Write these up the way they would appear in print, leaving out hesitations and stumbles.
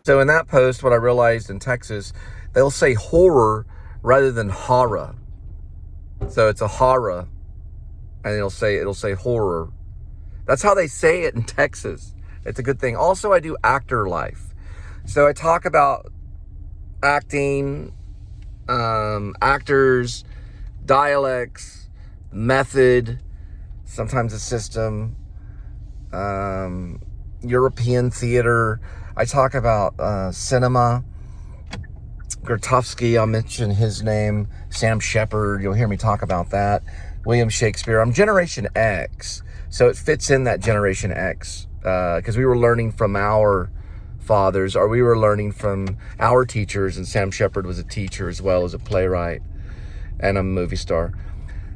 So in that post, what I realized in Texas, they'll say horror rather than horror. So it's a horror, and it'll say horror. That's how they say it in Texas. It's a good thing. Also, I do actor life. So I talk about acting, actors, dialects, method, sometimes a system, European theater. I talk about cinema. Grotowski, I'll mention his name. Sam Shepard, you'll hear me talk about that. William Shakespeare. I'm Generation X, so it fits in that Generation X because we were learning from our fathers, or we were learning from our teachers, and Sam Shepard was a teacher as well as a playwright and a movie star.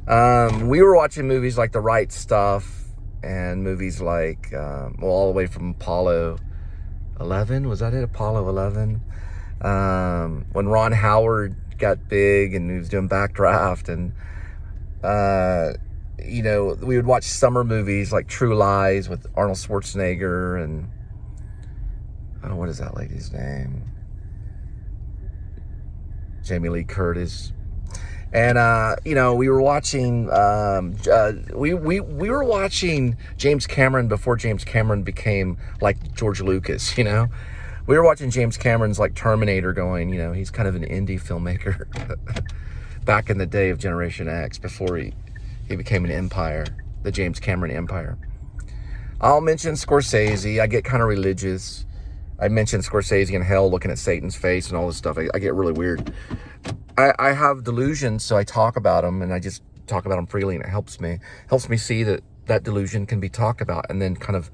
We were watching movies like The Right Stuff and movies like, all the way from Apollo 11, was that it? Apollo 11? When Ron Howard got big and he was doing Backdraft, and we would watch summer movies like True Lies with Arnold Schwarzenegger and what is that lady's name? Jamie Lee Curtis. And we were watching we were watching James Cameron before James Cameron became like George Lucas, We were watching James Cameron's like Terminator going, he's kind of an indie filmmaker back in the day of Generation X before he became an empire, the James Cameron empire. I'll mention Scorsese. I get kind of religious. I mentioned Scorsese in hell looking at Satan's face and all this stuff. I get really weird. I have delusions, so I talk about them, and I just talk about them freely, and it helps me see that delusion can be talked about and then kind of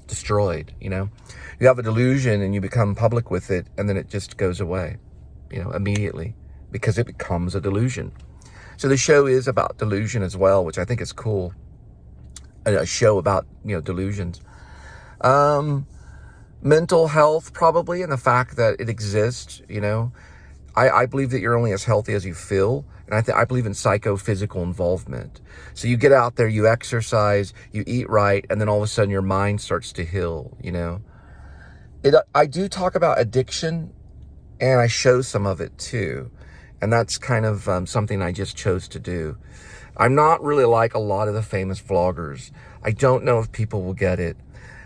destroyed. You have a delusion and you become public with it, and then it just goes away, immediately, because it becomes a delusion. So the show is about delusion as well, which I think is cool. A show about, delusions. Mental health, probably, and the fact that it exists, I believe that you're only as healthy as you feel, and I believe in psychophysical involvement. So you get out there, you exercise, you eat right, and then all of a sudden your mind starts to heal, I do talk about addiction, and I show some of it too, and that's kind of something I just chose to do. I'm not really like a lot of the famous vloggers. I don't know if people will get it,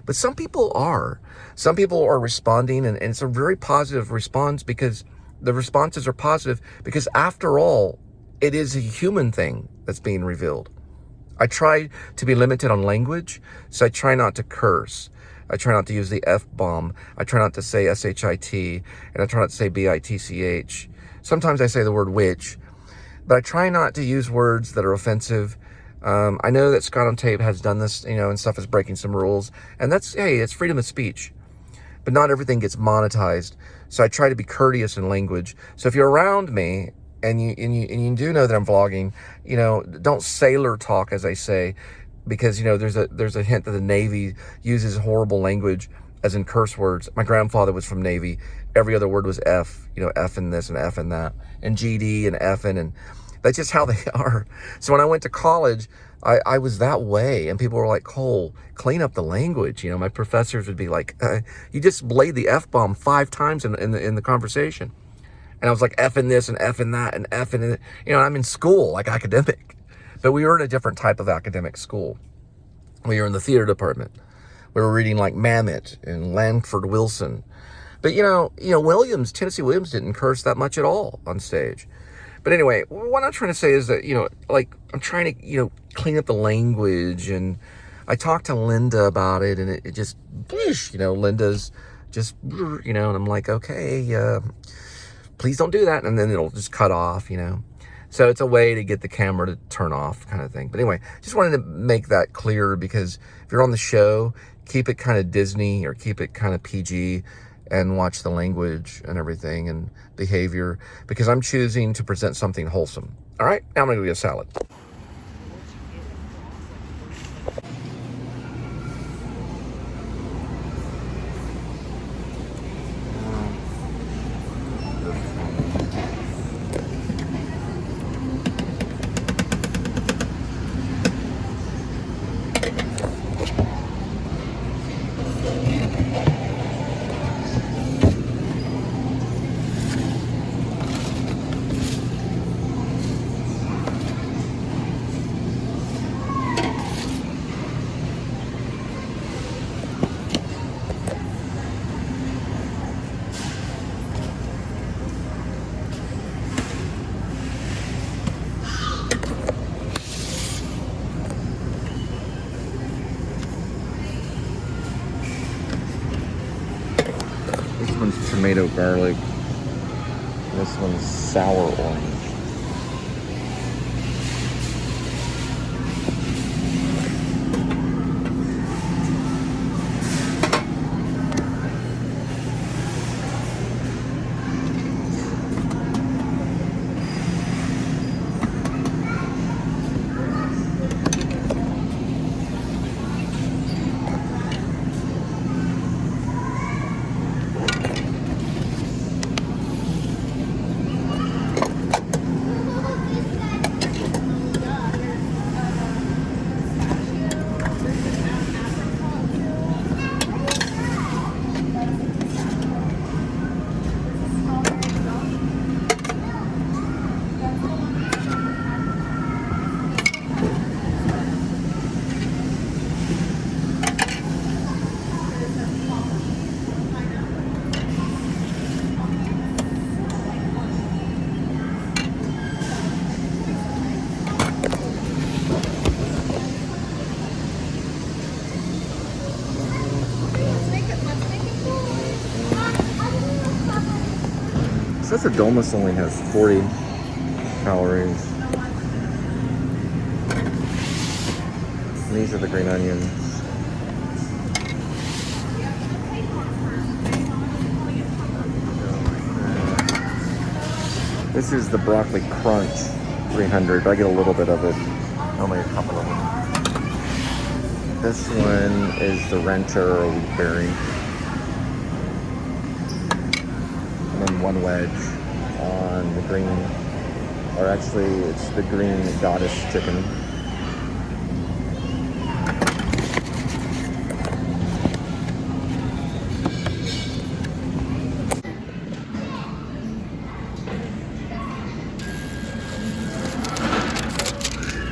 but some people are. Some people are responding, and it's a very positive response, because the responses are positive, because after all, it is a human thing that's being revealed. I try to be limited on language, so I try not to curse. I try not to use the F-bomb. I try not to say S-H-I-T, and I try not to say B-I-T-C-H. Sometimes I say the word witch, but I try not to use words that are offensive. I know that Scott on Tape has done this, and stuff is breaking some rules, and it's freedom of speech. But not everything gets monetized, so I try to be courteous in language. So if you're around me and you do know that I'm vlogging, don't sailor talk, as I say, because there's a hint that the Navy uses horrible language, as in curse words. My grandfather was from Navy. Every other word was F, F in this and F in that, and GD and F'ing, and that's just how they are. So when I went to college, I was that way, and people were like, Cole, clean up the language. My professors would be like, you just laid the F-bomb 5 times in the conversation. And I was like, F in this and F in that and F in it. I'm in school, like academic. But we were in a different type of academic school. We were in the theater department. We were reading like Mamet and Lanford Wilson. But, Tennessee Williams didn't curse that much at all on stage. But anyway, what I'm trying to say is that, I'm trying to, clean up the language. And I talked to Linda about it, and it just, Linda's just, and I'm like, okay, please don't do that. And then it'll just cut off, So it's a way to get the camera to turn off, kind of thing. But anyway, just wanted to make that clear, because if you're on the show, keep it kind of Disney or keep it kind of PG, and watch the language and everything and behavior, because I'm choosing to present something wholesome. All right, now I'm gonna go get a salad. tomato garlic. This one's sour orange. Says the Dolmus only has 40 calories. And these are the green onions. This is the broccoli crunch 300, but I get a little bit of it. Only a couple of them. This one is the Renter or wheat berry. And then one wedge on the green, or actually it's the green goddess chicken.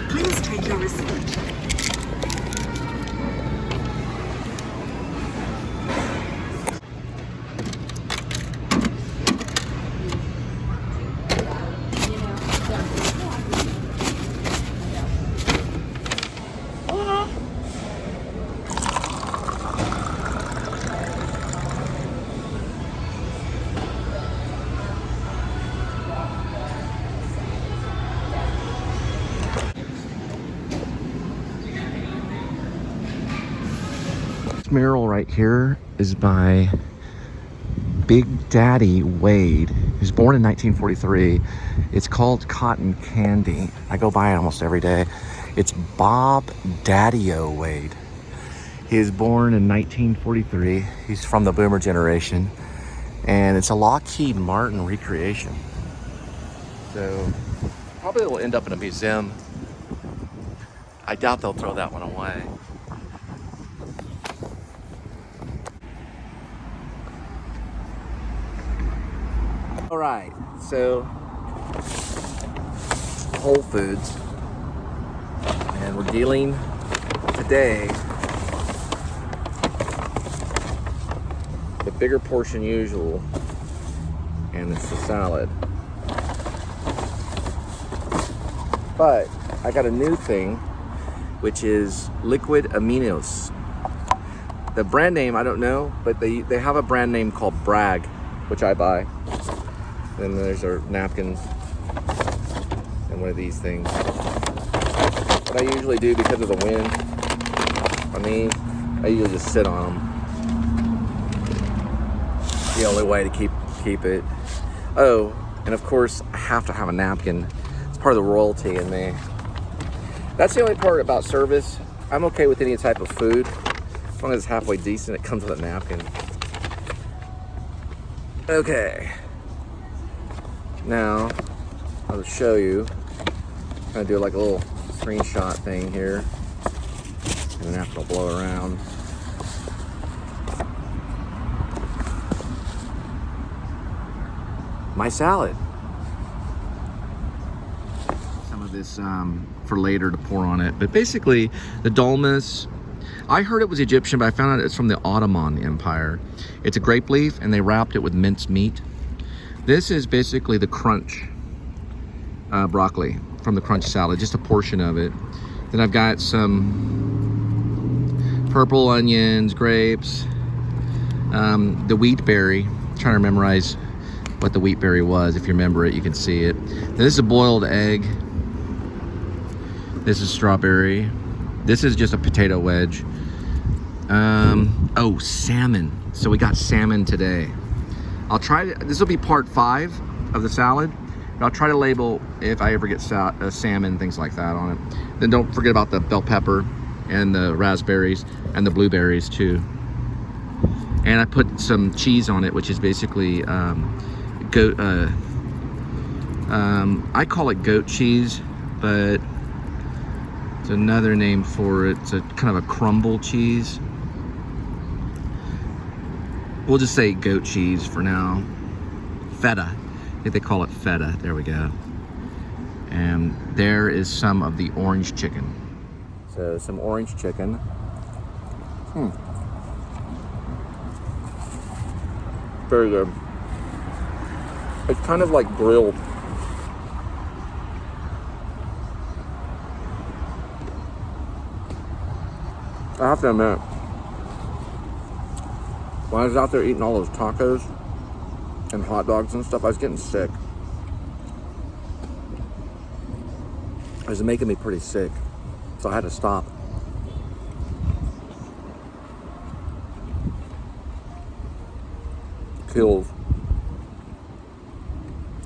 Please take your receipt. Mural right here is by Big Daddy Wade. He was born in 1943. It's called Cotton Candy. I go by it almost every day. It's Bob Daddy-O Wade. He was born in 1943. He's from the boomer generation. And it's a Lockheed Martin recreation. So probably will end up in a museum. I doubt they'll throw that one away. All right, so Whole Foods, and we're dealing today the bigger portion usual, and it's the salad. But I got a new thing, which is liquid aminos. The brand name I don't know, but they have a brand name called Bragg, which I buy. Then there's our napkins and one of these things. What I usually do, because of the wind on these, I usually just sit on them. The only way to keep it. Oh, and of course I have to have a napkin. It's part of the royalty in me. That's the only part about service. I'm okay with any type of food. As long as it's halfway decent, it comes with a napkin. Okay. Now, I'll show you. I'm gonna do like a little screenshot thing here. And then after I'll blow around. My salad. Some of this for later to pour on it. But basically, the dolmas, I heard it was Egyptian, but I found out it's from the Ottoman Empire. It's a grape leaf, and they wrapped it with minced meat. This is basically the crunch broccoli from the crunch salad, just a portion of it. Then I've got some purple onions, grapes, the wheat berry, trying to memorize what the wheat berry was. If you remember it, you can see it. Now, this is a boiled egg. This is strawberry. This is just a potato wedge. Oh, salmon. So we got salmon today. I'll try to, this will be part 5 of the salad. But I'll try to label if I ever get salmon, things like that on it. Then don't forget about the bell pepper and the raspberries and the blueberries too. And I put some cheese on it, which is basically goat. I call it goat cheese, but it's another name for it. It's a kind of a crumble cheese. We'll just say goat cheese for now. Feta. I think they call it feta. There we go. And there is some of the orange chicken. So some orange chicken. Very good. It's kind of like grilled. I have to admit, when I was out there eating all those tacos and hot dogs and stuff, I was getting sick. It was making me pretty sick, so I had to stop. Kills.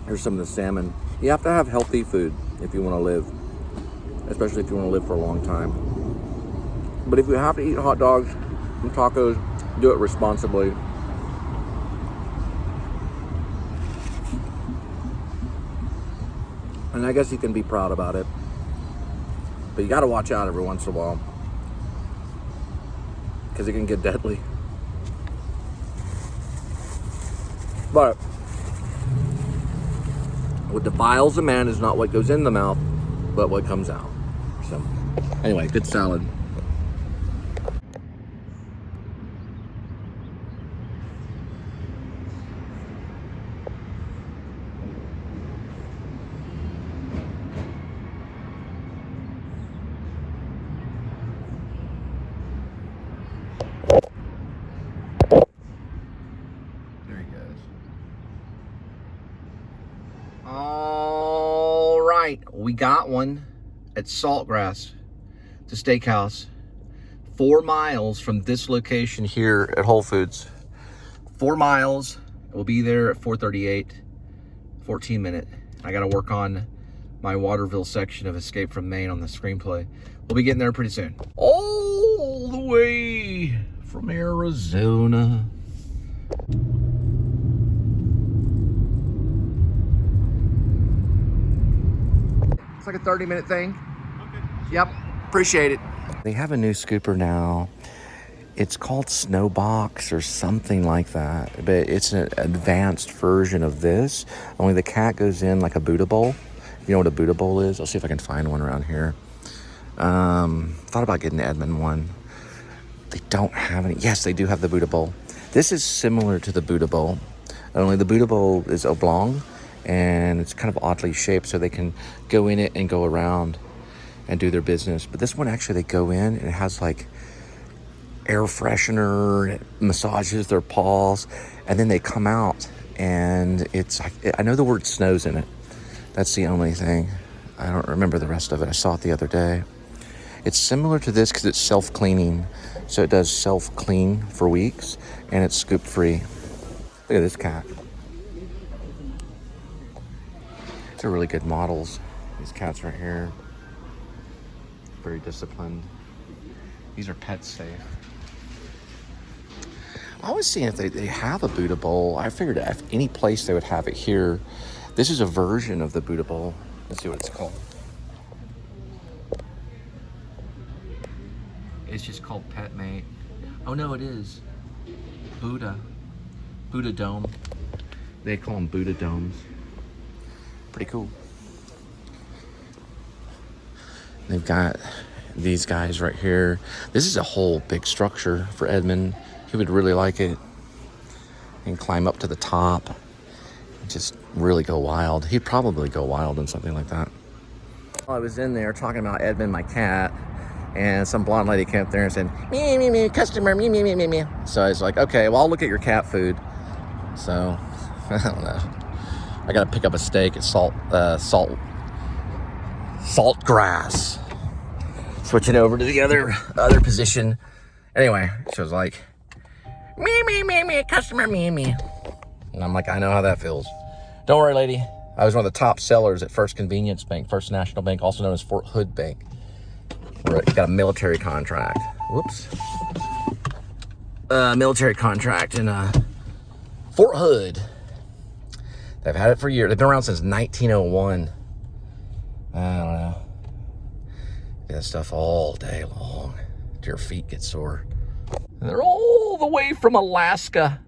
Here's some of the salmon. You have to have healthy food if you want to live, especially if you want to live for a long time. But if you have to eat hot dogs and tacos, do it responsibly. And I guess you can be proud about it. But you got to watch out every once in a while, because it can get deadly. But what defiles a man is not what goes in the mouth, but what comes out. So anyway, good salad. We got one at Saltgrass, the steakhouse, 4 miles from this location here at Whole Foods. 4 miles. We'll be there at 4:38, 14 minute. I got to work on my Waterville section of Escape from Maine on the screenplay. We'll be getting there pretty soon. All the way from Arizona. It's like a 30-minute thing. Okay. Yep. Appreciate it. They have a new scooper now. It's called Snowbox or something like that, but it's an advanced version of this. Only the cat goes in like a Buddha bowl. You know what a Buddha bowl is? I'll see if I can find one around here. Thought about getting the Edmund one. They don't have any. Yes, they do have the Buddha bowl. This is similar to the Buddha bowl, only the Buddha bowl is oblong and it's kind of oddly shaped, so they can go in it and go around and do their business. But this one, actually, they go in and it has like air freshener, it massages their paws, and then they come out and it's like, I know the word snows in it. That's the only thing. I don't remember the rest of it. I saw it the other day. It's similar to this because it's self-cleaning. So it does self-clean for weeks and it's scoop-free. Look at this cat. These are really good models. These cats right here. Very disciplined. These are pet safe. I was seeing if they have a Buddha bowl. I figured if any place they would have it here. This is a version of the Buddha bowl. Let's see what it's called. It's just called Pet Mate. Oh no, it is Buddha Dome. They call them Buddha Domes. Pretty cool. They've got these guys right here. This is a whole big structure for Edmund. He would really like it. And climb up to the top. Just really go wild. He'd probably go wild in something like that. I was in there talking about Edmund, my cat, and some blonde lady came up there and said, me, customer, me. So I was like, okay, well, I'll look at your cat food. So, I don't know. I gotta pick up a steak at Saltgrass. Switching over to the other position. Anyway, she was like, me, customer, me. And I'm like, I know how that feels. Don't worry, lady. I was one of the top sellers at First Convenience Bank, First National Bank, also known as Fort Hood Bank. Where it got a military contract. Whoops. Military contract in Fort Hood. They've had it for years. They've been around since 1901. I don't know. Get that stuff all day long till your feet get sore. And they're all the way from Alaska.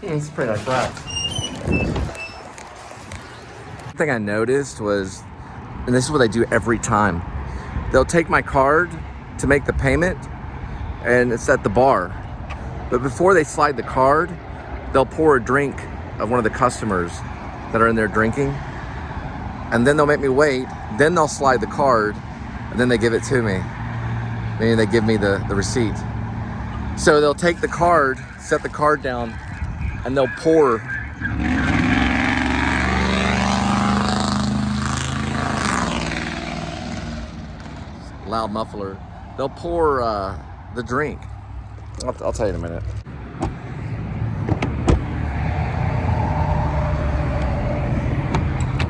It's pretty like that. One thing I noticed was, and this is what they do every time, they'll take my card to make the payment, and it's at the bar. But before they slide the card, they'll pour a drink of one of the customers that are in there drinking, and then they'll make me wait, then they'll slide the card, and then they give it to me. Meaning they give me the receipt. So they'll take the card, set the card down, and they'll pour loud muffler. They'll pour the drink. I'll tell you in a minute.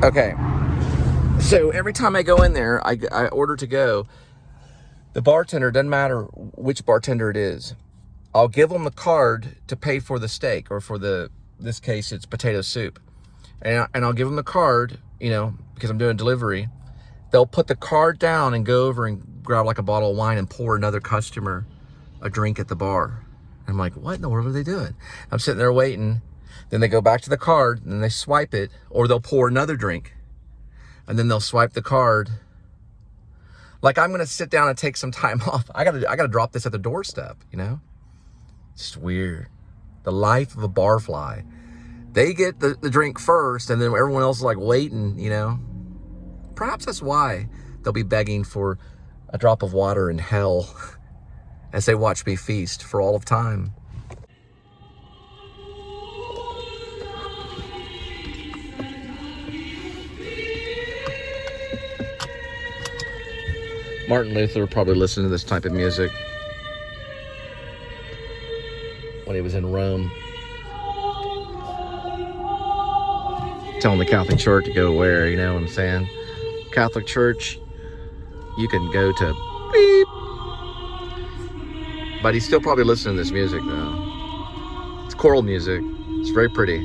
Okay. So every time I go in there, I order to go. The bartender, doesn't matter which bartender it is, I'll give them the card to pay for the steak, or for this case, it's potato soup. And I'll give them the card, you know, because I'm doing delivery. They'll put the card down and go over and grab like a bottle of wine and pour another customer a drink at the bar. And I'm like, what in the world are they doing? I'm sitting there waiting. Then they go back to the card and they swipe it, or they'll pour another drink. And then they'll swipe the card. Like, I'm gonna sit down and take some time off. I gotta drop this at the doorstep, you know? It's weird. The life of a barfly. They get the drink first, and then everyone else is like waiting, you know? Perhaps that's why they'll be begging for a drop of water in hell as they watch me feast for all of time. Martin Luther probably listened to this type of music when he was in Rome, telling the Catholic Church to go where, you know what I'm saying? Catholic Church, you can go to beep. But he's still probably listening to this music though. It's choral music. It's very pretty.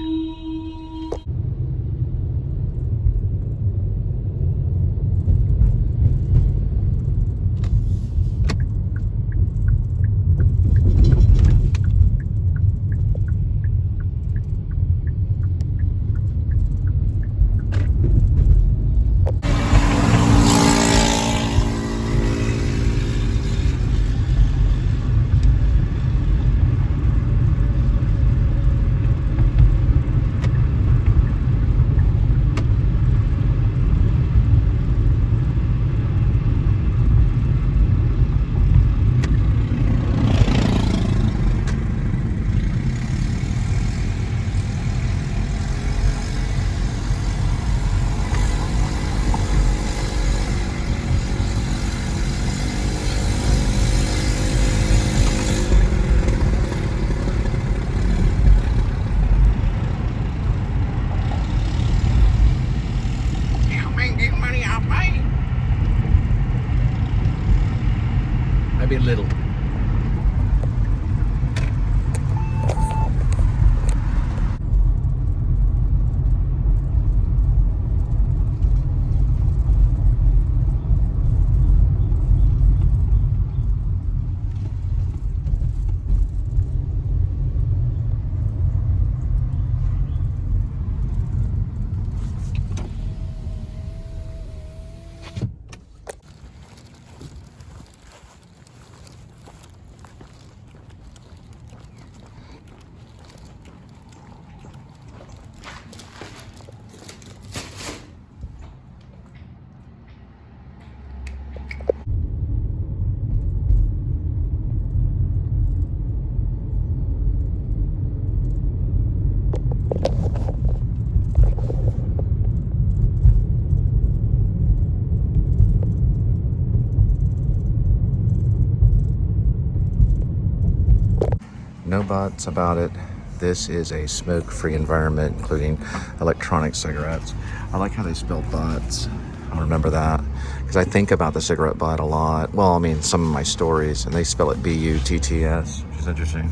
butts about it. This is a smoke-free environment, including electronic cigarettes. I like how they spell butts. I remember that because I think about the cigarette butt a lot. Well, I mean, some of my stories, and they spell it B-U-T-T-S, which is interesting.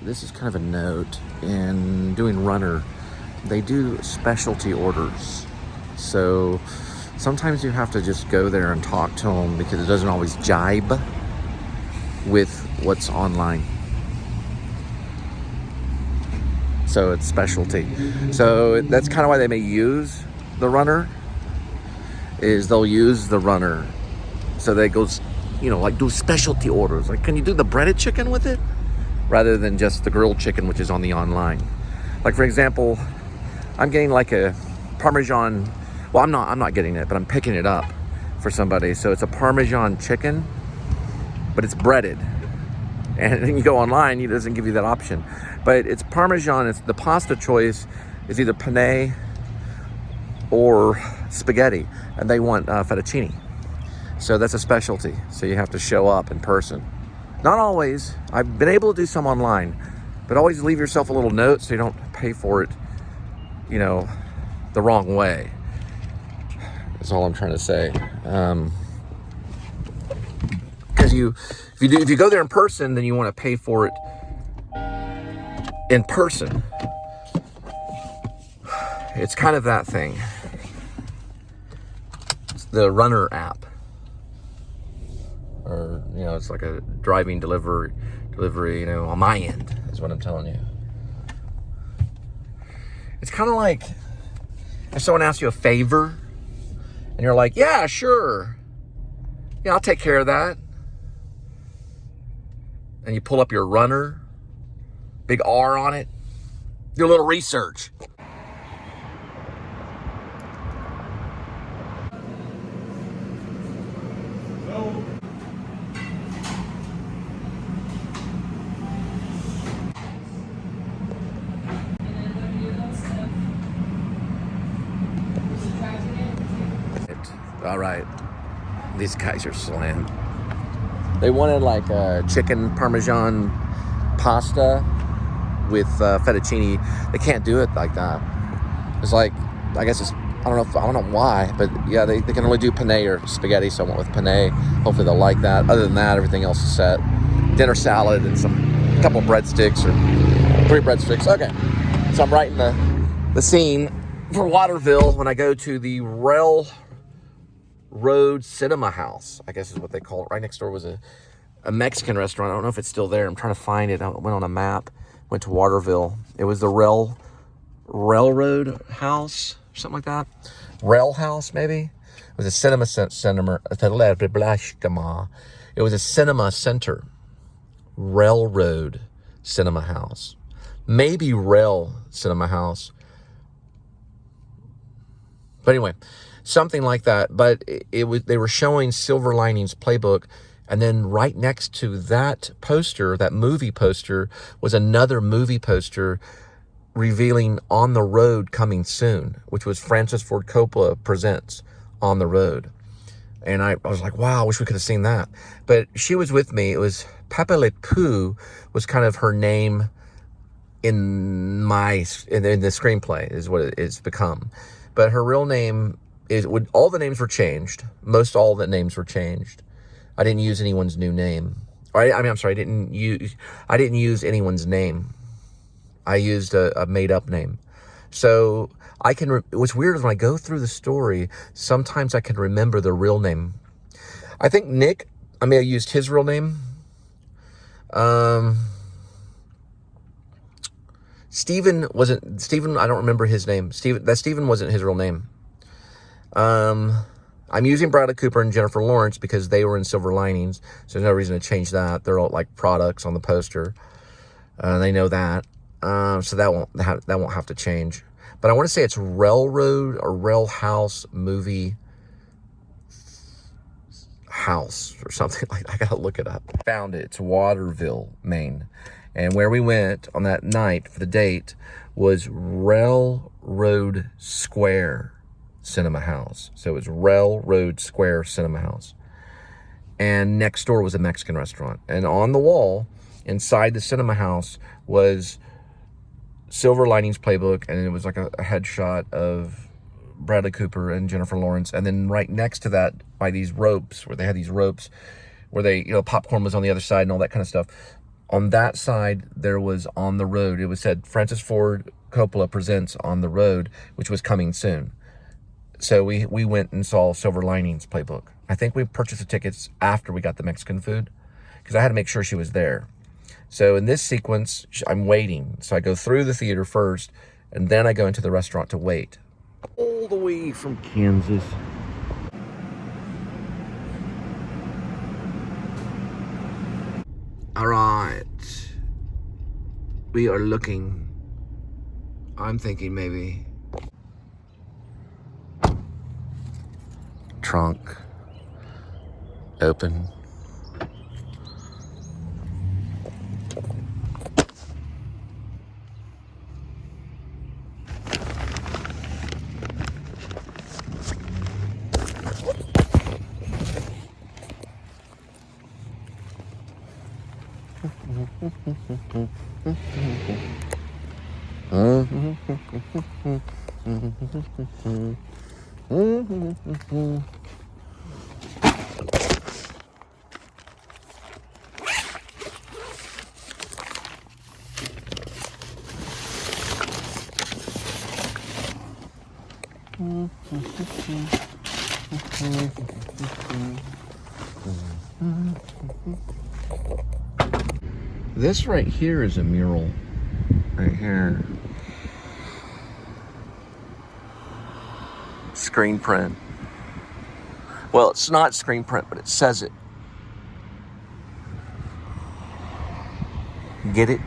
This is kind of a note. In doing runner, they do specialty orders. So sometimes you have to just go there and talk to them because it doesn't always jibe with what's online. So it's specialty. So that's kind of why they may use the runner, is they'll use the runner. So they goes, you know, like do specialty orders. Like, can you do the breaded chicken with it? Rather than just the grilled chicken, which is on the online. Like, for example, I'm getting like a Parmesan, well, I'm not getting it, but I'm picking it up for somebody. So it's a Parmesan chicken, but it's breaded. And then you go online, it doesn't give you that option. But it's Parmesan, it's the pasta choice is either penne or spaghetti, and they want fettuccine. So that's a specialty. So you have to show up in person. Not always. I've been able to do some online, but always leave yourself a little note so you don't pay for it, you know, the wrong way. That's all I'm trying to say. Because if you go there in person, then you want to pay for it in person. It's kind of that thing. It's the runner app. Or, you know, it's like a driving delivery, you know, on my end, is what I'm telling you. It's kind of like if someone asks you a favor, and you're like, yeah, sure. Yeah, I'll take care of that. And you pull up your runner, big R on it, do a little research. All right, these guys are slammed. They wanted like a chicken Parmesan pasta with fettuccine. They can't do it like that. It's like, I guess it's, I don't know why, but yeah, they can only do penne or spaghetti, so I went with penne. Hopefully they'll like that. Other than that, everything else is set. Dinner salad and a couple breadsticks or 3 breadsticks. Okay, so I'm writing the scene for Waterville when I go to the Railroad Cinema House, I guess is what they call it. Right next door was a Mexican restaurant. I don't know if it's still there. I'm trying to find it. I went on a map, went to Waterville. It was the Railroad House, something like that. Rail House, maybe. It was a cinema center. It was a cinema center. Railroad Cinema House. Maybe Rail Cinema House. But anyway, something like that. But they were showing Silver Linings Playbook, and then right next to that poster, that movie poster, was another movie poster revealing On the Road Coming Soon, which was Francis Ford Coppola Presents On the Road. And I was like, wow, I wish we could have seen that. But she was with me. It was Pepe Le Pew was kind of her name in the screenplay, is what it's become. But her real name all the names were changed. Most all the names were changed. I didn't use anyone's new name. I'm sorry, I didn't use anyone's name. I used a made-up name. So what's weird is when I go through the story, sometimes I can remember the real name. I think Nick, I may have used his real name. Stephen, I don't remember his name. Stephen wasn't his real name. I'm using Bradley Cooper and Jennifer Lawrence because they were in Silver Linings, so there's no reason to change that. They're all like products on the poster. They know that. So that won't have to change. But I want to say it's Railroad or Rail House Movie House or something like that. I gotta look it up. Found it. It's Waterville, Maine. And where we went on that night for the date was Railroad Square Cinema House. So it was Railroad Square Cinema House. And next door was a Mexican restaurant. And on the wall inside the cinema house was Silver Linings Playbook, and it was like a headshot of Bradley Cooper and Jennifer Lawrence. And then right next to that, by these ropes, where they had these ropes, where they, you know, popcorn was on the other side and all that kind of stuff. On that side, there was On the Road. It was said Francis Ford Coppola presents On the Road, which was coming soon. So we went and saw Silver Linings Playbook. I think we purchased the tickets after we got the Mexican food, because I had to make sure she was there. So in this sequence, I'm waiting. So I go through the theater first, and then I go into the restaurant to wait. All the way from Kansas. All right. We are looking. I'm thinking maybe trunk open. This right here is a mural. Right here. Screen print. Well, it's not screen print, but it says it. Get it?